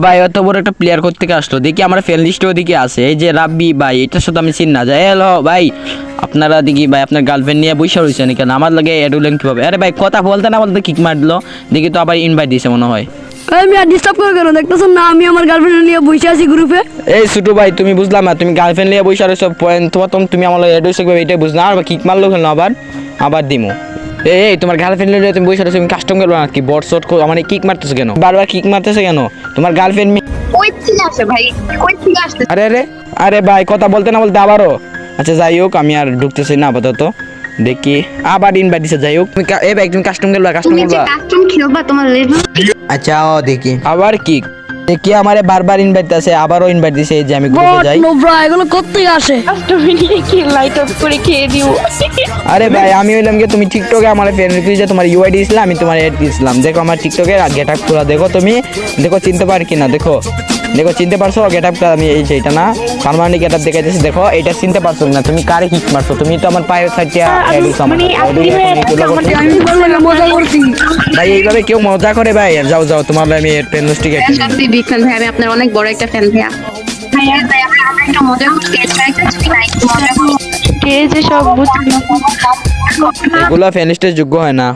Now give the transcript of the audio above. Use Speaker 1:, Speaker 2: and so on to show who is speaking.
Speaker 1: ভাই অত বড় একটা প্লেয়ার থেকে আসলো দেখি আমার ফ্রেন্ড লিস্টে ওদিকে আছে এই যে রাব্বি ভাই এটার সাথে আমি চিন না যাই হ্যালো ভাই আপনারা দেখি ভাই আপনার গার্লফ্রেন্ড নিয়ে বসে রয়েছেন কেন আমার লাগে এডুলেন কিভাবে আরে ভাই কথা বলতে না বলতে কিক মার দিল দেখি তো আবার ইনভাইট দিয়েছে মনে হয়
Speaker 2: আমি আর ডিস্টার্ব করে কেন দেখতেছেন না আমি আমার গার্লফ্রেন্ড নিয়ে বসে আছি গ্রুপে।
Speaker 1: এই ছোটু ভাই তুমি বুঝলাম না তুমি গার্লফ্রেন্ড নিয়ে বসে রয়েছো তুমি আমার এড হয়েছে এটাই বুঝলাম আর কিক মারলো কেন আবার আবার দিমু এই তোমার গার্লফ্রেন্ড নিয়ে তুমি বসে রয়েছো তুমি কাস্টম করবো না কি বট শট মানে কিক মারতেছো কেন বারবার কিক মারতেছে কেন তোমার গার্লফ্রেন্ড
Speaker 3: কই থেকে আসে ভাই, কই থেকে আসছে?
Speaker 1: আরে আরে আরে ভাই কথা বলতে না বলতে আবারও আচ্ছা যাই হোক আমি আর ঢুকতেছি না আপাতত দেখি আবার ইনভাইট দিছে যাই হোক এই ভাই তুমি কাস্টম খেলবা কাস্টম
Speaker 3: তুমি যে
Speaker 1: খেলবা
Speaker 3: কাস্টম খেলবা তোমার লেভেল
Speaker 1: আচ্ছা ও দেখি আবার কি কি আমারে বারবার ইনভাইট দিছে আবারও ইনভাইট দিছে এই যে আমি গ্রুপে যাই
Speaker 2: নো ব্রা এগুলো কোত্থেকে আসে?
Speaker 3: কাস্টম নিয়ে কি লাইট অফ করে খেয়ে দিও।
Speaker 1: আরে ভাই আমি হইলাম কি তুমি টিকটকে আমার ফ্রেন্ড রিকোয়েস্টে তোমার ইউআইডি দিছিলাম আমি তোমার এড দিছিলাম দেখো আমার টিকটকে গেটআপ পুরো দেখো তুমি দেখো চিনতে পার কিনা দেখো দেখো চিনতে পারছো গেটআপটা আমি এই যে এটা না পার্মানেন্ট গেটআপ দেখাইতেছি দেখো এটা চিনতে পারছো না তুমি কারে কিক মারছো তুমি তো আমার পায়ের সাইডটা এড দিছো
Speaker 3: মানে আপনি
Speaker 2: আমি বললাম মজা করছি।
Speaker 1: ভাই এইভাবে কেউ মজা করে ভাই যাও যাও তোমার আমি এর ফ্রেন্ড লিস্টে
Speaker 3: সত্যি বিগ ফ্যান ভাই, আমি আপনার অনেক বড় একটা ফ্যান ভাইয়া। ভাইয়া তাই আমরা একটা মজা করছি, এটা একটা লাইক মজা করছি। কে যে সব বুঝলো
Speaker 1: এগুলো ফ্রেন্ড লিস্টের যোগ্য হয় না